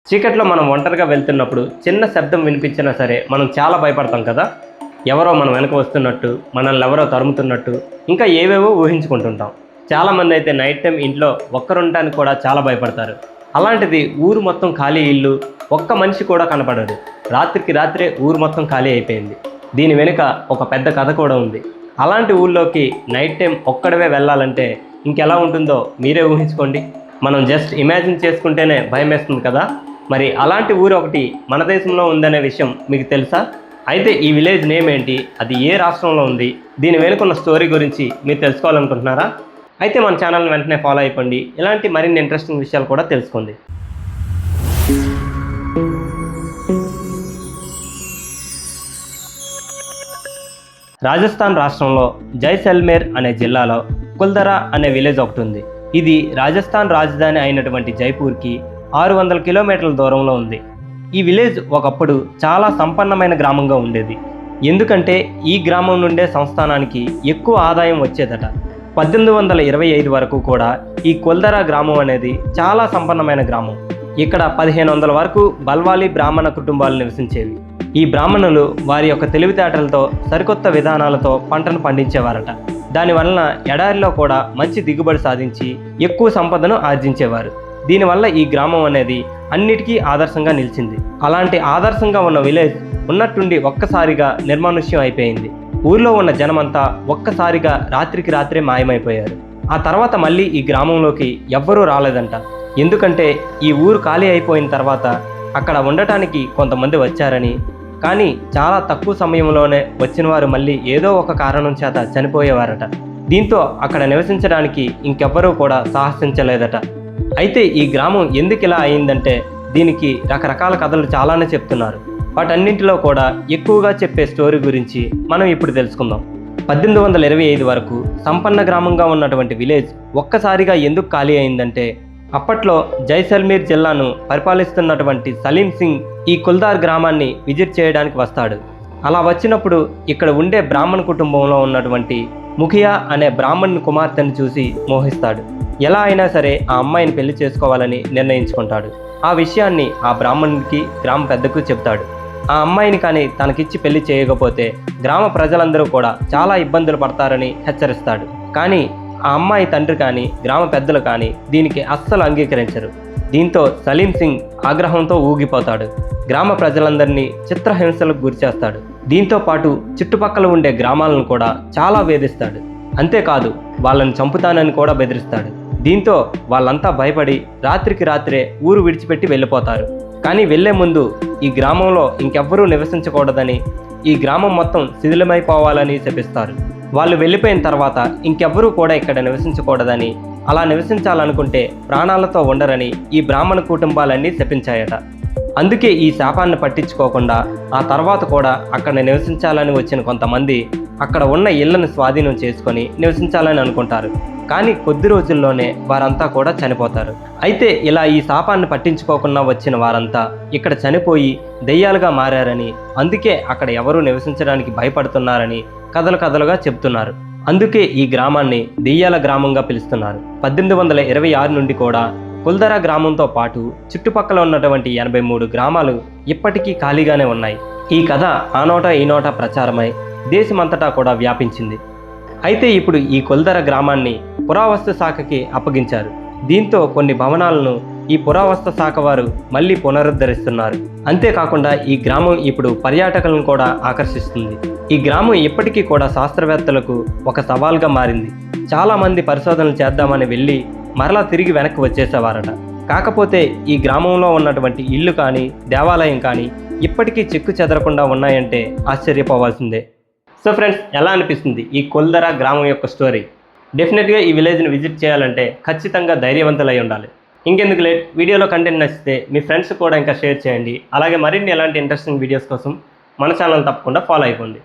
చీకట్లో మనం ఒంటరిగా వెళ్తున్నప్పుడు చిన్న శబ్దం వినిపించినా సరే మనం చాలా భయపడతాం కదా. ఎవరో మనం వెనక వస్తున్నట్టు, మనల్ని ఎవరో తరుముతున్నట్టు, ఇంకా ఏవేవో ఊహించుకుంటుంటాం. చాలామంది అయితే నైట్ టైం ఇంట్లో ఒక్కరుండటానికి కూడా చాలా భయపడతారు. అలాంటిది ఊరు మొత్తం ఖాళీ ఇల్లు, ఒక్క మనిషి కూడా కనపడడు. రాత్రికి రాత్రే ఊరు మొత్తం ఖాళీ అయిపోయింది. దీని వెనుక ఒక పెద్ద కథ కూడా ఉంది. అలాంటి ఊళ్ళోకి నైట్ టైం ఒక్కడవే వెళ్ళాలంటే ఇంకెలా ఉంటుందో మీరే ఊహించుకోండి. మనం జస్ట్ ఇమాజిన్ చేసుకుంటేనే భయం వేస్తుంది కదా. మరి అలాంటి ఊరు ఒకటి మన దేశంలో ఉందనే విషయం మీకు తెలుసా? అయితే ఈ విలేజ్ నేమ్ ఏంటి, అది ఏ రాష్ట్రంలో ఉంది, దీని వెనుకున్న స్టోరీ గురించి మీరు తెలుసుకోవాలనుకుంటున్నారా? అయితే మన ఛానల్ని వెంటనే ఫాలో అయిపోండి. ఇలాంటి మరిన్ని ఇంట్రెస్టింగ్ విషయాలు కూడా తెలుసుకోండి. రాజస్థాన్ రాష్ట్రంలో జైసల్మేర్ అనే జిల్లాలో కుల్దరా అనే విలేజ్ ఒకటి ఉంది. ఇది రాజస్థాన్ రాజధాని అయినటువంటి జైపూర్కి 600 కిలోమీటర్ల దూరంలో ఉంది. ఈ విలేజ్ ఒకప్పుడు చాలా సంపన్నమైన గ్రామంగా ఉండేది. ఎందుకంటే ఈ గ్రామం నుండే సంస్థానానికి ఎక్కువ ఆదాయం వచ్చేదట. 1825 వరకు కూడా ఈ కుల్దరా గ్రామం అనేది చాలా సంపన్నమైన గ్రామం. ఇక్కడ 1500 వరకు బల్వాలి బ్రాహ్మణ కుటుంబాలు నివసించేవి. ఈ బ్రాహ్మణులు వారి యొక్క తెలివితేటలతో సరికొత్త విధానాలతో పంటను పండించేవారట. దానివలన ఎడారిలో కూడా మంచి దిగుబడి సాధించి ఎక్కువ సంపదను ఆర్జించేవారు. దీనివల్ల ఈ గ్రామం అనేది అన్నిటికీ ఆదర్శంగా నిలిచింది. అలాంటి ఆదర్శంగా ఉన్న విలేజ్ ఉన్నట్టుండి ఒక్కసారిగా నిర్మానుష్యం అయిపోయింది. ఊర్లో ఉన్న జనమంతా ఒక్కసారిగా రాత్రికి రాత్రే మాయమైపోయారు. ఆ తర్వాత మళ్ళీ ఈ గ్రామంలోకి ఎవ్వరూ రాలేదంట. ఎందుకంటే ఈ ఊరు ఖాళీ అయిపోయిన తర్వాత అక్కడ ఉండటానికి కొంతమంది వచ్చారని, కానీ చాలా తక్కువ సమయంలోనే వచ్చిన వారు మళ్ళీ ఏదో ఒక కారణం చేత చనిపోయేవారట. దీంతో అక్కడ నివసించడానికి ఇంకెవ్వరూ కూడా సాహసించలేదట. అయితే ఈ గ్రామం ఎందుకు ఇలా అయిందంటే దీనికి రకరకాల కథలు చాలానే చెప్తున్నారు. వాటన్నింటిలో కూడా ఎక్కువగా చెప్పే స్టోరీ గురించి మనం ఇప్పుడు తెలుసుకుందాం. 1825 వరకు సంపన్న గ్రామంగా ఉన్నటువంటి విలేజ్ ఒక్కసారిగా ఎందుకు ఖాళీ అయిందంటే, అప్పట్లో జైసల్మేర్ జిల్లాను పరిపాలిస్తున్నటువంటి సలీం సింగ్ ఈ కుల్దార్ గ్రామాన్ని విజిట్ చేయడానికి వస్తాడు. అలా వచ్చినప్పుడు ఇక్కడ ఉండే బ్రాహ్మణ కుటుంబంలో ఉన్నటువంటి ముఖియా అనే బ్రాహ్మణ్ కుమార్తెను చూసి మోహిస్తాడు. ఎలా అయినా సరే ఆ అమ్మాయిని పెళ్లి చేసుకోవాలని నిర్ణయించుకుంటాడు. ఆ విషయాన్ని ఆ బ్రాహ్మణునికి గ్రామ పెద్దకు చెప్తాడు. ఆ అమ్మాయిని కానీ తనకిచ్చి పెళ్లి చేయకపోతే గ్రామ ప్రజలందరూ కూడా చాలా ఇబ్బందులు పడతారని హెచ్చరిస్తాడు. కానీ ఆ అమ్మాయి తండ్రి కానీ గ్రామ పెద్దలు కానీ దీనికి అస్సలు అంగీకరించరు. దీంతో సలీం సింగ్ ఆగ్రహంతో ఊగిపోతాడు. గ్రామ ప్రజలందరినీ చిత్రహింసలకు గురిచేస్తాడు. దీంతో పాటు చుట్టుపక్కల ఉండే గ్రామాలను కూడా చాలా వేధిస్తాడు. అంతేకాదు వాళ్ళని చంపుతానని కూడా బెదిరిస్తాడు. దీంతో వాళ్ళంతా భయపడి రాత్రికి రాత్రే ఊరు విడిచిపెట్టి వెళ్ళిపోతారు. కానీ వెళ్లే ముందు ఈ గ్రామంలో ఇంకెవ్వరూ నివసించకూడదని, ఈ గ్రామం మొత్తం శిథిలమైపోవాలని శపిస్తారు. వాళ్ళు వెళ్ళిపోయిన తర్వాత ఇంకెవ్వరూ కూడా ఇక్కడ నివసించకూడదని, అలా నివసించాలనుకుంటే ప్రాణాలతో ఉండరని ఈ బ్రాహ్మణ కుటుంబాలన్నీ శపించాయట. అందుకే ఈ శాపాన్ని పట్టించుకోకుండా ఆ తర్వాత కూడా అక్కడ నివసించాలని వచ్చిన కొంతమంది అక్కడ ఉన్న ఇళ్లను స్వాధీనం చేసుకొని నివసించాలని అనుకుంటారు. కానీ కొద్ది రోజుల్లోనే వారంతా కూడా చనిపోతారు. అయితే ఇలా ఈ శాపాన్ని పట్టించుకోకుండా వచ్చిన వారంతా ఇక్కడ చనిపోయి దెయ్యాలుగా మారారని, అందుకే అక్కడ ఎవరూ నివసించడానికి భయపడుతున్నారని కథలు కథలుగా చెప్తున్నారు. అందుకే ఈ గ్రామాన్ని దెయ్యాల గ్రామంగా పిలుస్తున్నారు. 1826 నుండి కూడా కుల్దరా గ్రామంతో పాటు చుట్టుపక్కల ఉన్నటువంటి 83 గ్రామాలు ఇప్పటికీ ఖాళీగానే ఉన్నాయి. ఈ కథ ఆ నోట ఈ నోట ప్రచారమై దేశమంతటా కూడా వ్యాపించింది. అయితే ఇప్పుడు ఈ కుల్దరా గ్రామాన్ని పురావస్తు శాఖకి అప్పగించారు. దీంతో కొన్ని భవనాలను ఈ పురావస్తు శాఖ వారు మళ్ళీ పునరుద్ధరిస్తున్నారు. అంతేకాకుండా ఈ గ్రామం ఇప్పుడు పర్యాటకులను కూడా ఆకర్షిస్తుంది. ఈ గ్రామం ఇప్పటికీ కూడా శాస్త్రవేత్తలకు ఒక సవాల్గా మారింది. చాలామంది పరిశోధనలు చేద్దామని వెళ్ళి మరలా తిరిగి వెనక్కి వచ్చేసేవారట. కాకపోతే ఈ గ్రామంలో ఉన్నటువంటి ఇల్లు కానీ దేవాలయం కానీ ఇప్పటికీ చెక్కు చెదరకుండా ఉన్నాయంటే ఆశ్చర్యపోవాల్సిందే. సో ఫ్రెండ్స్, ఎలా అనిపిస్తుంది ఈ కుల్దరా గ్రామం యొక్క స్టోరీ? డెఫినెట్గా ఈ విలేజ్ని విజిట్ చేయాలంటే ఖచ్చితంగా ధైర్యవంతులై ఉండాలి. ఇంకెందుకు లేట్, వీడియోలో కంటెంట్ నచ్చితే మీ ఫ్రెండ్స్ కూడా ఇంకా షేర్ చేయండి. అలాగే మరిన్ని ఎలాంటి ఇంట్రెస్టింగ్ వీడియోస్ కోసం మన ఛానల్ తప్పకుండా ఫాలో అయిపోండి.